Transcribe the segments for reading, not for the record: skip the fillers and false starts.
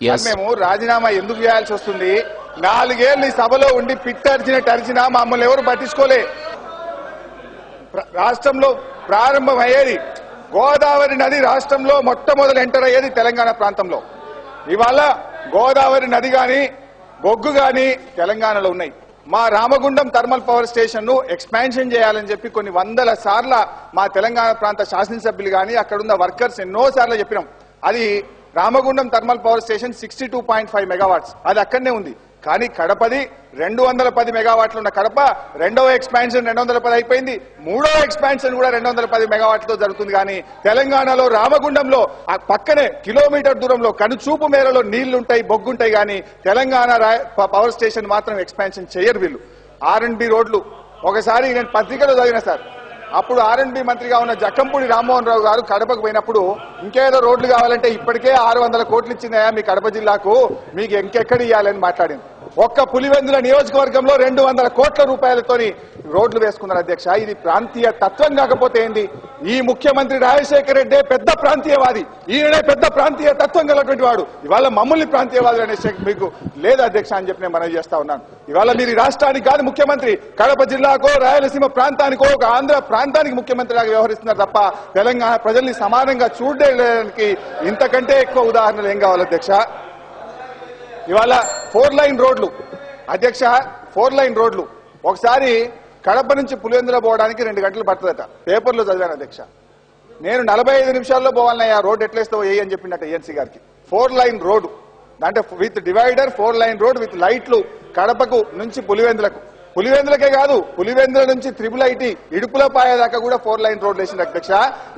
మేము రాజీనామా ఎందుకు చేయాల్సి వస్తుంది? 4 ఏళ్ళు ఈ సభలో ఉండి పిట్టర్చినా మమ్మల్ని ఎవరు పట్టించుకోలే. రాష్ట్రంలో ప్రారంభమయ్యేది గోదావరి నది, రాష్ట్రంలో మొట్టమొదటి ఎంటర్ అయ్యేది తెలంగాణ ప్రాంతంలో. ఇవాళ గోదావరి నది గాని బొగ్గు గాని తెలంగాణలో ఉన్నాయి. మా రామగుండం థర్మల్ పవర్ స్టేషన్ ను ఎక్స్పాన్షన్ చేయాలని చెప్పి కొన్ని వందల సార్ల మా తెలంగాణ ప్రాంత శాసనసభ్యులు గాని అక్కడున్న వర్కర్స్ ఎన్నో సార్లు చెప్పినాం. అది Ramagundam thermal power station 62.5 megawatts, అది అక్కడనే ఉంది. కానీ కడపది 210 మెగావాట్లు ఉన్న కడప రెండవ ఎక్స్పాన్షన్ 210 అయిపోయింది. మూడవ ఎక్స్పాన్షన్ కూడా 210 మెగావాట్లతో జరుగుతుంది. కానీ తెలంగాణలో రామగుండంలో ఆ పక్కనే కిలోమీటర్ దూరంలో కనుచూపు మేరలో నీళ్లుంటాయి, బొగ్గుంటాయి. కానీ తెలంగాణ పవర్ స్టేషన్ మాత్రం ఎక్స్పాన్షన్ చేయరు వీళ్ళు. R&B రోడ్లు ఒకసారి నేను పత్రికలో చదివిన సార్, అప్పుడు R&B మంత్రిగా ఉన్న జక్కంపూడి రామ్మోహన్ రావు గారు కడపకు పోయినప్పుడు ఇంకేదో రోడ్లు కావాలంటే ఇప్పటికే 600 కోట్లు ఇచ్చిందయా మీ కడప జిల్లాకు, మీకు ఇంకెక్కడ ఇవ్వాలని మాట్లాడింది. ఒక్క పులివెందుల నియోజకవర్గంలో 200 కోట్ల రూపాయలతోని రోడ్లు వేసుకున్నారు అధ్యక్ష. ఇది ప్రాంతీయ తత్వం కాకపోతే ఏంది? ఈ ముఖ్యమంత్రి రాజశేఖర రెడ్డి పెద్ద ప్రాంతీయవాది, ఈయనే పెద్ద ప్రాంతీయ తత్వం గలటువంటి వాడు. ఇవాళ మమ్మల్ని ప్రాంతీయవాదులు అనే మీకు లేదు అధ్యక్ష అని చెప్పి నేను మనవి చేస్తా ఉన్నాను. ఇవాళ మీరు రాష్ట్రానికి కాదు ముఖ్యమంత్రి, కడప జిల్లాకో రాయలసీమ ప్రాంతానికో ఒక ఆంధ్ర ప్రాంతానికి ముఖ్యమంత్రిలాగా వ్యవహరిస్తున్నారు తప్ప తెలంగాణ ప్రజల్ని సమానంగా చూడడానికి ఇంతకంటే ఎక్కువ ఉదాహరణలు ఏం కావాలి అధ్యక్ష? ఇవాళ 4 లైన్ రోడ్లు అధ్యక్ష, 4 లైన్ రోడ్లు ఒకసారి కడప నుంచి పులివెందుల పోవడానికి 2 గంటలు పడుతుందట. పేపర్లో చదివాను అధ్యక్ష. నేను 45 నిమిషాల్లో పోవాలన్నా రోడ్ ఎట్లేస్తావో ఏ అని చెప్పిందట ఏఎన్సీ గారికి. 4 లైన్ రోడ్డు అంటే with divider, 4 line road with లైట్లు కడపకు నుంచి పులివెందులకే కాదు, పులివెందుల నుంచి IIIT ఇడుపులపాయ దాకా కూడా 4 లైన్ రోడ్లు వేసింది అధ్యక్ష.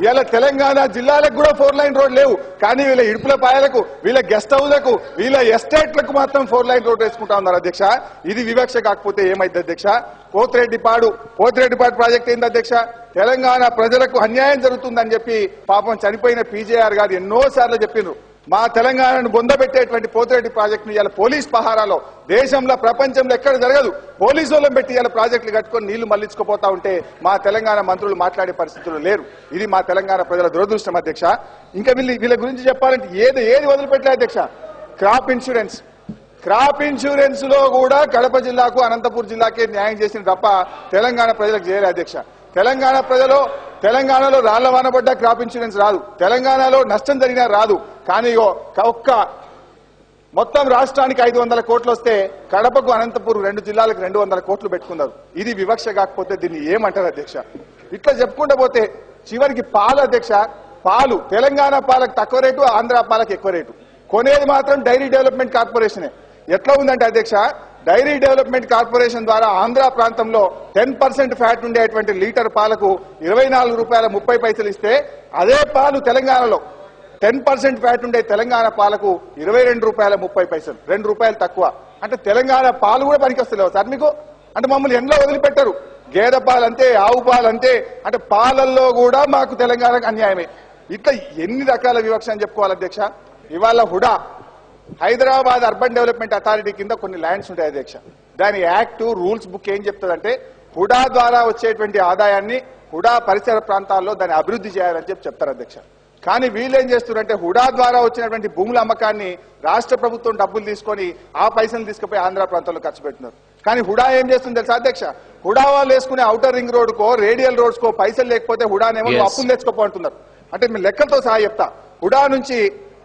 ఇవాళ తెలంగాణ జిల్లాలకు కూడా 4 లైన్ రోడ్ లేవు. కానీ వీళ్ళ ఇడుపులపాయలకు, వీళ్ళ గెస్ట్ హౌస్లకు, వీళ్ళ ఎస్టేట్లకు మాత్రం 4 లైన్ రోడ్ వేసుకుంటా ఉన్నారు అధ్యక్ష. ఇది వివక్ష కాకపోతే ఏమైంది అధ్యక్ష? పోతిరెడ్డిపాడు ప్రాజెక్ట్ ఏంది అధ్యక్ష? తెలంగాణ ప్రజలకు అన్యాయం జరుగుతుందని చెప్పి పాపం చనిపోయిన PJR గారు ఎన్నో సార్లు చెప్పిండ్రు. మా తెలంగాణను బొందబెట్టేటువంటి పోతిరెడ్డి ప్రాజెక్టును ఇవాళ పోలీస్ పహారాలో దేశంలో ప్రపంచంలో ఎక్కడ జరగదు పోలీసు వాళ్ళని పెట్టి ఇవాళ ప్రాజెక్టులు కట్టుకొని నీళ్లు మళ్లించుకుపోతా ఉంటే మా తెలంగాణ మంత్రులు మాట్లాడే పరిస్థితులు లేరు. ఇది మా తెలంగాణ ప్రజల దురదృష్టం అధ్యక్ష. ఇంకా వీళ్ళ గురించి చెప్పాలంటే ఏది వదిలిపెట్టలే అధ్యక్ష. క్రాప్ ఇన్సూరెన్స్ లో కూడా కడప జిల్లాకు అనంతపూర్ జిల్లాకే న్యాయం చేసిన తప్ప తెలంగాణ ప్రజలకు చేయలే అధ్యక్ష. తెలంగాణలో రాళ్ల వానబడ్డ క్రాప్ ఇన్సూరెన్స్ రాదు, తెలంగాణలో నష్టం జరిగినా రాదు. కానీ ఒక్క మొత్తం రాష్ట్రానికి 500 కోట్లు వస్తే కడపకు అనంతపూర్ 2 జిల్లాలకు 200 కోట్లు పెట్టుకున్నారు. ఇది వివక్ష కాకపోతే దీన్ని ఏమంటారు అధ్యక్ష? ఇట్లా చెప్పుకుంటూ పోతే చివరికి పాలు అధ్యక్ష, పాలు తెలంగాణ పాలకు తక్కువ రేటు, ఆంధ్ర పాలకు ఎక్కువ రేటు. కొనేది మాత్రం డైరీ డెవలప్మెంట్ కార్పొరేషనే. ఎట్లా ఉందంటే అధ్యక్ష, డైరీ డెవలప్మెంట్ కార్పొరేషన్ ద్వారా ఆంధ్ర ప్రాంతంలో 10% ఫ్యాట్ ఉండేటువంటి లీటర్ పాలకు 24 రూపాయల 30 పైసలు ఇస్తే, అదే పాలు తెలంగాణలో 10% ఫ్యాట్ ఉండే తెలంగాణ పాలకు 22 రూపాయల 30 పైసలు, 2 రూపాయలు తక్కువ. అంటే తెలంగాణ పాలు కూడా పనికొస్తలేవు సార్ మీకు? అంటే మమ్మల్ని ఎండ్లో వదిలిపెట్టారు. గేదె పాలంతే, ఆవు పాలంతే, అంటే పాలల్లో కూడా మాకు తెలంగాణకు అన్యాయమే. ఇట్లా ఎన్ని రకాల వివక్ష అని చెప్పుకోవాలి అధ్యక్ష. ఇవాళ HUDA Hyderabad urban development authority కింద కొన్ని ల్యాండ్స్ ఉంటాయి అధ్యక్ష. దాని యాక్ట్ రూల్స్ బుక్ ఏం చెప్తుందంటే హుడా ద్వారా వచ్చేటువంటి ఆదాయాన్ని హుడా పరిసర ప్రాంతాల్లో దాన్ని అభివృద్ధి చేయాలని చెప్తారు అధ్యక్ష. కానీ వీళ్ళు ఏం చేస్తున్నారంటే హుడా ద్వారా వచ్చినటువంటి భూముల అమ్మకాన్ని రాష్ట్ర ప్రభుత్వం డబ్బులు తీసుకొని ఆ పైసలు తీసుకుపోయి ఆంధ్ర ప్రాంతంలో ఖర్చు పెడుతున్నారు. కానీ హుడా ఏం చేస్తుంది తెలుసా అధ్యక్ష? హుడా వాళ్ళు వేసుకునే ఔటర్ రింగ్ రోడ్కో రేడియల్ రోడ్స్ కో పైసలు లేకపోతే హుడానేమో అప్పులు తెచ్చుకోపోంటున్నారు. అంటే మీ లెక్కలతో సహా చెప్తా. హుడా నుంచి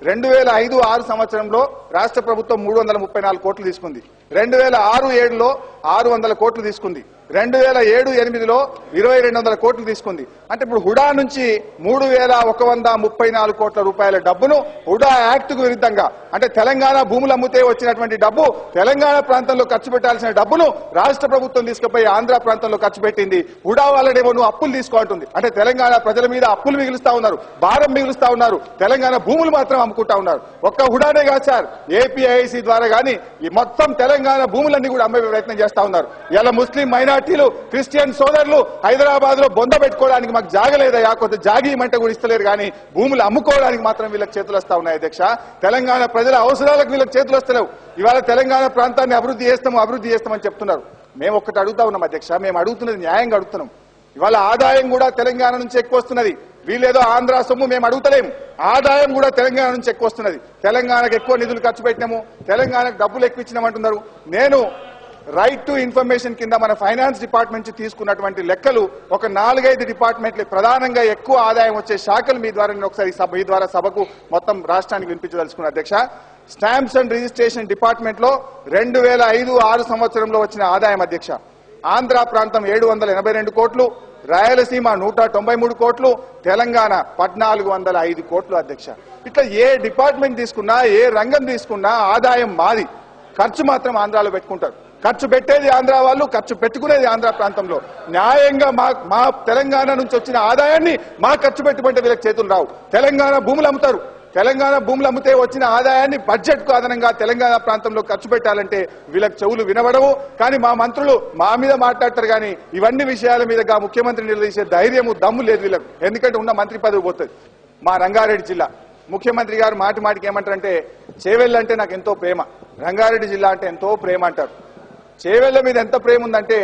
2005-06 సంవత్సరంలో రాష్ట్ర ప్రభుత్వం 334 కోట్లు తీసుకుంది. 2006-07లో 600 కోట్లు తీసుకుంది. 2007-08లో 2200 కోట్లు తీసుకుంది. అంటే ఇప్పుడు హుడా నుంచి 3134 కోట్ల రూపాయల డబ్బును హుడా యాక్ట్ కు విరుద్ధంగా, అంటే తెలంగాణ భూములు అమ్మితే వచ్చినటువంటి డబ్బు, తెలంగాణ ప్రాంతంలో ఖర్చు పెట్టాల్సిన డబ్బును రాష్ట్ర ప్రభుత్వం తీసుకుపోయి ఆంధ్ర ప్రాంతంలో ఖర్చు పెట్టింది. హుడా వాళ్ళనేమో నువ్వు అప్పులు తీసుకుంటుంది. అంటే తెలంగాణ ప్రజల మీద అప్పులు మిగులుస్తా ఉన్నారు, భారం మిగులుస్తా ఉన్నారు, తెలంగాణ భూములు మాత్రం అమ్ముకుంటా ఉన్నారు. ఒక్క హుడానే కాదు సార్, ఏపీఐసి ద్వారా గానీ ఈ మొత్తం తెలంగాణ భూములన్నీ కూడా అమ్మే ప్రయత్నం చేస్తా ఉన్నారు. ఇలా ముస్లిం మైనార్టీలు, క్రిస్టియన్ సోదరులు హైదరాబాద్ లో బొంద పెట్టుకోవడానికి మాకు జాగలేదయా, కొంత జాగీయమంటే కూడా ఇస్తలేరు. కానీ భూములు అమ్ముకోవడానికి మాత్రం వీళ్ళకి చేతులు వస్తా ఉన్నాయి అధ్యక్ష. తెలంగాణ ప్రజల అవసరాలకు వీళ్ళకి చేతులు వస్తలేవు. ఇవాళ తెలంగాణ ప్రాంతాన్ని అభివృద్ధి చేస్తామని చెప్తున్నారు. మేము ఒక్కటి అడుగుతా ఉన్నాం అధ్యక్ష, మేము అడుగుతున్నది న్యాయంగా అడుగుతున్నాం. ఇవాళ ఆదాయం కూడా తెలంగాణ నుంచి ఎక్కువ వస్తున్నది. వీళ్ళేదో ఆంధ్ర సొమ్ము మేము అడుగుతలేము, ఆదాయం కూడా తెలంగాణ నుంచి ఎక్కువ వస్తున్నది. తెలంగాణకు ఎక్కువ నిధులు ఖర్చు పెట్టినాము, తెలంగాణకు డబ్బులు ఎక్కువ ఇచ్చినామంటున్నారు. నేను రైట్ టు ఇన్ఫర్మేషన్ కింద మన ఫైనాన్స్ డిపార్ట్మెంట్ నుంచి తీసుకున్నటువంటి లెక్కలు ఒక 4-5 డిపార్ట్మెంట్లు ప్రధానంగా ఎక్కువ ఆదాయం వచ్చే శాఖలు మీ ద్వారా నేను ఒకసారి మీ ద్వారా సభకు మొత్తం రాష్ట్రానికి వినిపించదలుచుకున్న అధ్యక్ష. స్టాంప్స్ అండ్ రిజిస్ట్రేషన్ డిపార్ట్మెంట్ లో 2005-06 సంవత్సరంలో వచ్చిన ఆదాయం అధ్యక్ష, ఆంధ్ర ప్రాంతం 782 కోట్లు, రాయలసీమ 193 కోట్లు, తెలంగాణ 1405 కోట్లు అధ్యక్ష. ఇట్లా ఏ డిపార్ట్మెంట్ తీసుకున్నా, ఏ రంగం తీసుకున్నా ఆదాయం మాది, ఖర్చు మాత్రం ఆంధ్రాలో పెట్టుకుంటారు. ఖర్చు పెట్టేది ఆంధ్ర వాళ్ళు, ఖర్చు పెట్టుకునేది ఆంధ్ర ప్రాంతంలో. న్యాయంగా మా తెలంగాణ నుంచి వచ్చిన ఆదాయాన్ని మా ఖర్చు పెట్టుకుంటే వీళ్ళకి చేతులు రావు. తెలంగాణ భూములు అమ్ముతారు, తెలంగాణ భూములు అమ్మితే వచ్చిన ఆదాయాన్ని బడ్జెట్ కు అదనంగా తెలంగాణ ప్రాంతంలో ఖర్చు పెట్టాలంటే వీళ్ళకి చెవులు వినబడవు. కానీ మా మంత్రులు మా మీద మాట్లాడతారు, కానీ ఇవన్నీ విషయాల మీద ముఖ్యమంత్రి నిలదీసే ధైర్యము దమ్ము లేదు వీళ్ళకు. ఎందుకంటే ఉన్న మంత్రి పదవి పోతుంది. మా రంగారెడ్డి జిల్లా ముఖ్యమంత్రి గారు మాటికి ఏమంటారంటే చేవెళ్ళ అంటే నాకు ఎంతో ప్రేమ, రంగారెడ్డి జిల్లా అంటే ఎంతో ప్రేమ అంటారు. చేవెళ్ళ మీద ఎంత ప్రేమ ఉందంటే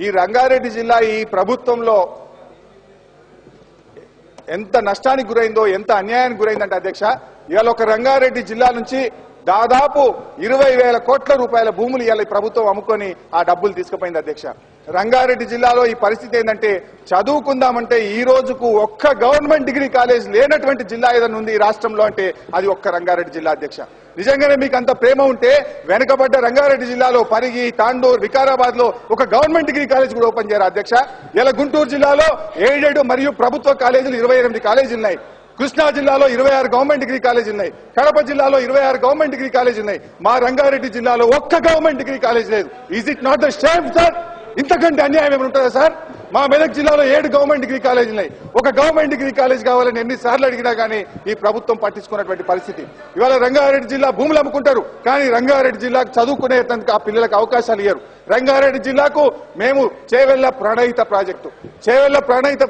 ఈ రంగారెడ్డి జిల్లా ఈ ప్రభుత్వంలో ఎంత నష్టానికి గురైందో, ఎంత అన్యాయానికి గురైందంటే అధ్యక్ష, ఇవాళ ఒక రంగారెడ్డి జిల్లా నుంచి దాదాపు 20,000 కోట్ల రూపాయల భూములు ఇవాళ ప్రభుత్వం అమ్ముకొని ఆ డబ్బులు తీసుకుపోయింది అధ్యక్ష. రంగారెడ్డి జిల్లాలో ఈ పరిస్థితి ఏంటంటే చదువుకుందామంటే ఈ రోజుకు ఒక్క గవర్నమెంట్ డిగ్రీ కాలేజ్ లేనటువంటి జిల్లా ఏదైనా ఉంది ఈ రాష్ట్రంలో అంటే అది ఒక్క రంగారెడ్డి జిల్లా అధ్యక్ష. నిజంగానే మీకు అంత ప్రేమ ఉంటే వెనుకబడ్డ రంగారెడ్డి జిల్లాలో పరిగి, తాండూర్, వికారాబాద్ లో ఒక గవర్నమెంట్ డిగ్రీ కాలేజ్ కూడా ఓపెన్ చేయరా అధ్యక్ష? ఇలా గుంటూరు జిల్లాలో ఎయిడెడ్ మరియు ప్రభుత్వ కాలేజీలు 28 కాలేజీలు ఉన్నాయి. కృష్ణా జిల్లాలో 26 గవర్నమెంట్ డిగ్రీ కాలేజీలు ఉన్నాయి. కడప జిల్లాలో 26 గవర్నమెంట్ డిగ్రీ కాలేజీలు ఉన్నాయి. మా రంగారెడ్డి జిల్లాలో ఒక్క గవర్నమెంట్ డిగ్రీ కాలేజ్ లేదు. Is it not the shame sir? ఇంతకంటే అన్యాయం ఏమైనా ఉంటుందా సార్? మా మెదక్ జిల్లాలో 7 గవర్నమెంట్ డిగ్రీ కాలేజీలు ఉన్నాయి. ఒక గవర్నమెంట్ డిగ్రీ కాలేజ్ కావాలని ఎన్నిసార్లు అడిగినా కానీ ఈ ప్రభుత్వం పట్టించుకున్నటువంటి పరిస్థితి. ఇవాళ రంగారెడ్డి జిల్లా భూములు అమ్ముకుంటారు, కానీ రంగారెడ్డి జిల్లాకు చదువుకునేందుకు ఆ పిల్లలకు అవకాశాలు ఇయ్యరు. రంగారెడ్డి జిల్లాకు మేము చేవెళ్ల ప్రణహిత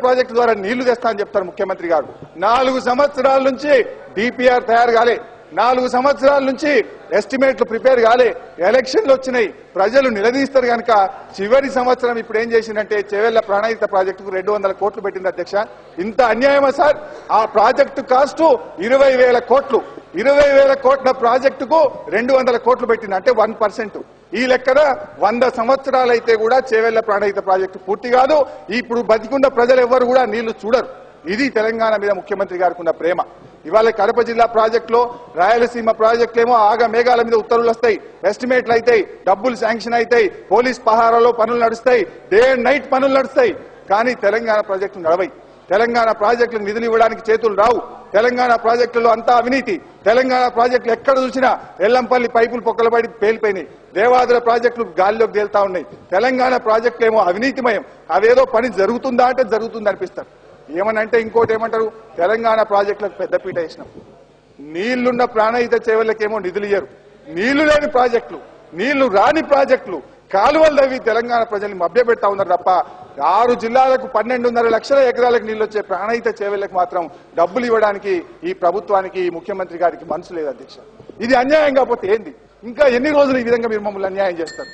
ప్రాజెక్టు ద్వారా నీళ్లు తెస్తా అని చెప్తారు ముఖ్యమంత్రి గారు. 4 సంవత్సరాల నుంచి డిపిఆర్ తయారు కాలే, 4 సంవత్సరాల నుంచి ఎస్టిమేట్లు ప్రిపేర్ కాలే, ఎలక్షన్లు వచ్చినాయి, ప్రజలు నిలదీస్తారు కనుక చివరి సంవత్సరం ఇప్పుడు ఏం చేసిందంటే చేవెళ్ల ప్రాణహిత ప్రాజెక్టుకు 200 కోట్లు పెట్టింది అధ్యక్ష. ఇంత అన్యాయమా సార్? ఆ ప్రాజెక్టు కాస్ట్ 20,000 కోట్లు. 20,000 కోట్ల ప్రాజెక్టుకు 200 కోట్లు పెట్టింది అంటే 1%. ఈ లెక్కన 100 సంవత్సరాలైతే కూడా చేవెళ్ల ప్రాణహిత ప్రాజెక్టు పూర్తి కాదు. ఇప్పుడు బతికున్న ప్రజలు ఎవ్వరు కూడా నీళ్లు చూడరు. ఇది తెలంగాణ మీద ముఖ్యమంత్రి గారికి ఉన్న ప్రేమ. ఇవాళ కడప జిల్లా ప్రాజెక్టులో, రాయలసీమ ప్రాజెక్టులేమో ఆగ మేఘాల మీద ఉత్తర్వులు వస్తాయి, ఎస్టిమేట్లు అవుతాయి, డబ్బులు శాంక్షన్ అవుతాయి, పోలీస్ పహారాలో పనులు నడుస్తాయి, డే అండ్ నైట్ పనులు నడుస్తాయి. కానీ తెలంగాణ ప్రాజెక్టులు నడవై. తెలంగాణ ప్రాజెక్టులకు నిధులు ఇవ్వడానికి చేతులు రావు. తెలంగాణ ప్రాజెక్టులలో అంతా అవినీతి. తెలంగాణ ప్రాజెక్టులు ఎక్కడ చూసినా ఎల్లంపల్లి పైపులు పొక్కలబడి పేలిపోయినాయి, దేవాదుల ప్రాజెక్టులు గాలిలోకి తేలుతా ఉన్నాయి. తెలంగాణ ప్రాజెక్టులేమో అవినీతిమయం. అవేదో పని జరుగుతుందా అంటే జరుగుతుంది అనిపిస్తారు. ఏమనంటే ఇంకోటి ఏమంటారు, తెలంగాణ ప్రాజెక్టులకు పెద్దపీట వేసినాం. నీళ్లున్న ప్రాణహిత చేవలకేమో నిధులు ఇయ్యరు. నీళ్లు లేని ప్రాజెక్టులు, నీళ్లు రాని ప్రాజెక్టులు, కాలువలు తవ్వి తెలంగాణ ప్రజల్ని మభ్యపెడతా ఉన్నారు తప్ప 6 జిల్లాలకు 12.5 లక్షల ఎకరాలకు నీళ్లు వచ్చే ప్రాణహిత చేవలకు మాత్రం డబ్బులు ఇవ్వడానికి ఈ ప్రభుత్వానికి, ఈ ముఖ్యమంత్రి గారికి మనసు లేదు అధ్యక్ష. ఇది అన్యాయం కాకపోతే ఏంది? ఇంకా ఎన్ని రోజులు ఈ విధంగా మీరు మమ్మల్ని అన్యాయం చేస్తారు?